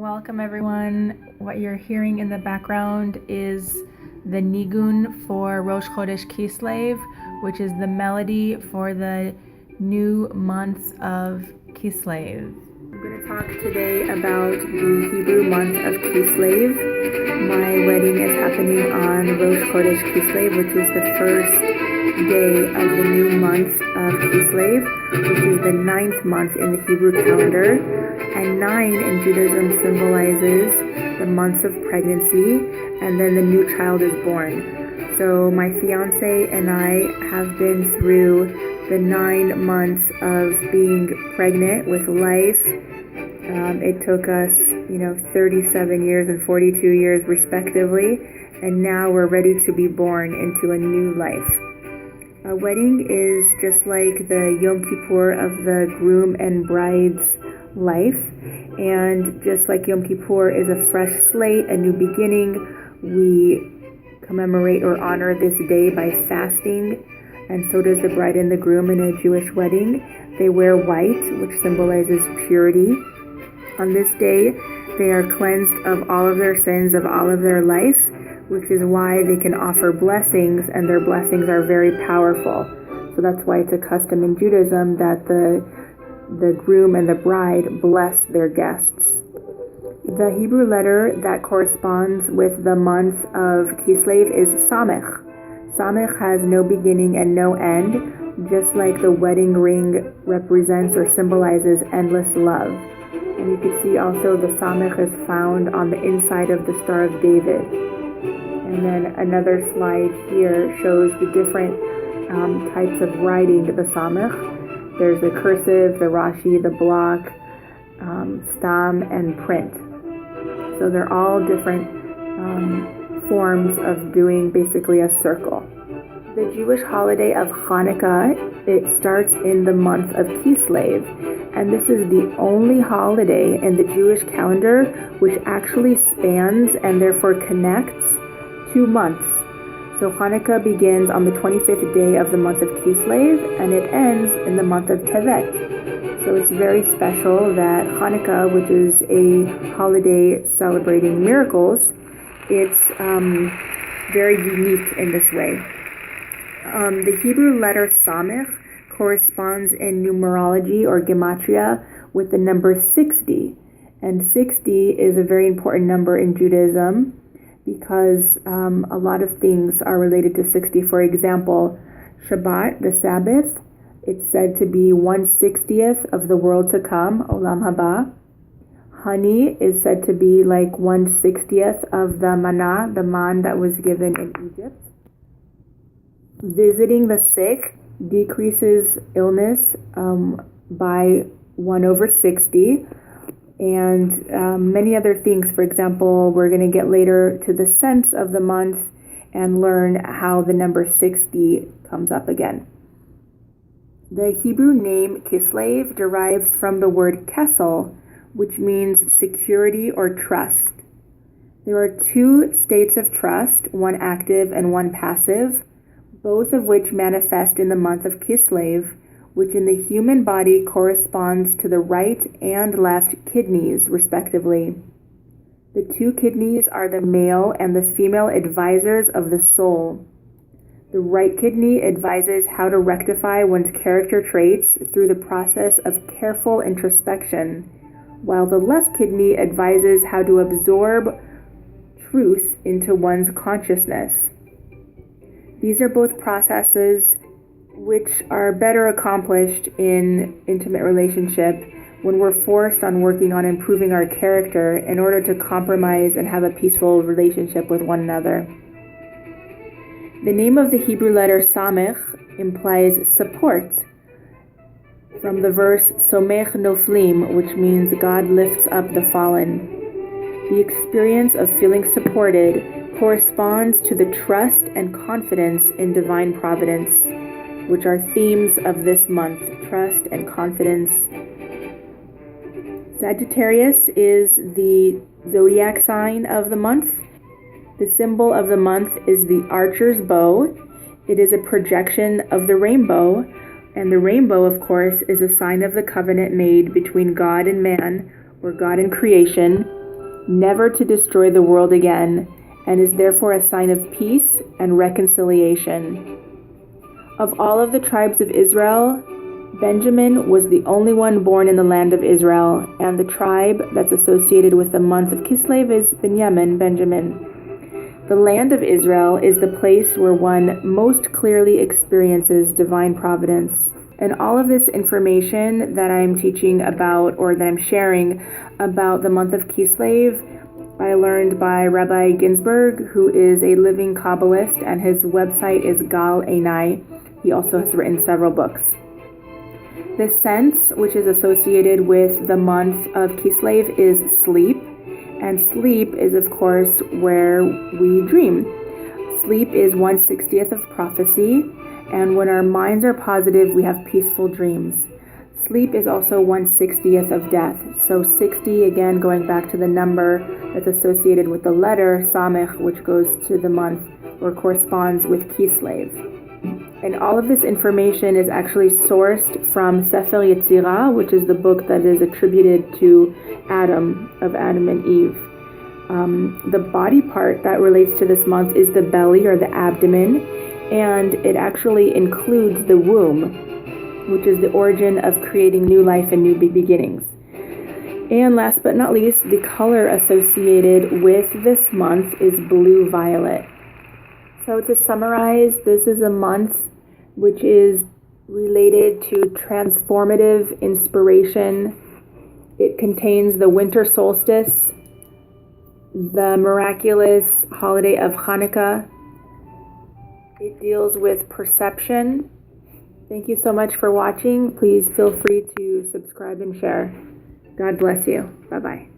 Welcome everyone. What you're hearing in the background is the Nigun for Rosh Chodesh Kislev, which is the melody for the new month of Kislev. I'm going to talk today about the Hebrew month of Kislev. My wedding is happening on Rosh Chodesh Kislev, which is the first day of the new month of Kislev, which is the 9th month in the Hebrew calendar. And 9 in Judaism symbolizes the months of pregnancy, and then the new child is born. So my fiance and I have been through the 9 months of being pregnant with life. It took us, 37 years and 42 years respectively, and now we're ready to be born into a new life. A wedding is just like the Yom Kippur of the groom and bride's life, and just like Yom Kippur is a fresh slate, a new beginning, we commemorate or honor this day by fasting, and so does the bride and the groom in a Jewish wedding. They wear white, which symbolizes purity. On this day, they are cleansed of all of their sins of all of their life, which is why they can offer blessings, and their blessings are very powerful. So that's why it's a custom in Judaism that the groom and the bride bless their guests. The Hebrew letter that corresponds with the month of Kislev is Samech. Samech has no beginning and no end, just like the wedding ring represents or symbolizes endless love. And you can see also the Samech is found on the inside of the Star of David. And then another slide here shows the different types of writing the Samech. There's the cursive, the Rashi, the block, stam, and print. So they're all different forms of doing basically a circle. The Jewish holiday of Hanukkah, it starts in the month of Kislev, and this is the only holiday in the Jewish calendar which actually spans and therefore connects 2 months. So Hanukkah begins on the 25th day of the month of Kislev, and it ends in the month of Tevet. So it's very special that Hanukkah, which is a holiday celebrating miracles, it's very unique in this way. The Hebrew letter Samech corresponds in numerology or gematria with the number 60. And 60 is a very important number in Judaism, because a lot of things are related to 60. For example, Shabbat, the Sabbath, it's said to be 1/60th of the world to come, Olam Haba. Honey is said to be like 1/60th of the manna, the man that was given in Egypt. Visiting the sick decreases illness by 1/60. And many other things. For example, we're going to get later to the sense of the month and learn how the number 60 comes up again. The Hebrew name Kislev derives from the word kesel, which means security or trust. There are 2 states of trust, one active and one passive, both of which manifest in the month of Kislev, which in the human body corresponds to the right and left kidneys, respectively. The 2 kidneys are the male and the female advisors of the soul. The right kidney advises how to rectify one's character traits through the process of careful introspection, while the left kidney advises how to absorb truth into one's consciousness. These are both processes which are better accomplished in intimate relationship when we're forced on working on improving our character in order to compromise and have a peaceful relationship with one another. The name of the Hebrew letter Samech implies support, from the verse Somech Noflim, which means God lifts up the fallen. The experience of feeling supported corresponds to the trust and confidence in divine providence, which are themes of this month, trust and confidence. Sagittarius is the zodiac sign of the month. The symbol of the month is the archer's bow. It is a projection of the rainbow, and the rainbow, of course, is a sign of the covenant made between God and man, or God and creation, never to destroy the world again, and is therefore a sign of peace and reconciliation. Of all of the tribes of Israel, Benjamin was the only one born in the land of Israel, and the tribe that's associated with the month of Kislev is Benjamin. The land of Israel is the place where one most clearly experiences divine providence. And all of this information that I'm teaching about, or that I'm sharing about the month of Kislev, I learned by Rabbi Ginsburg, who is a living Kabbalist, and his website is Gal Einai. He also has written several books. The sense which is associated with the month of Kislev is sleep. And sleep is, of course, where we dream. Sleep is 1/60th of prophecy, and when our minds are positive, we have peaceful dreams. Sleep is also 1/60th of death. So 60, again, going back to the number that's associated with the letter Samech, which goes to the month or corresponds with Kislev. And all of this information is actually sourced from Sefer Yetzirah, which is the book that is attributed to Adam and Eve. The body part that relates to this month is the belly or the abdomen, and it actually includes the womb, which is the origin of creating new life and new beginnings. And last but not least, the color associated with this month is blue-violet. So to summarize, this is a month which is related to transformative inspiration. It contains the winter solstice, the miraculous holiday of Hanukkah. It deals with perception. Thank you so much for watching. Please feel free to subscribe and share. God bless you. Bye-bye.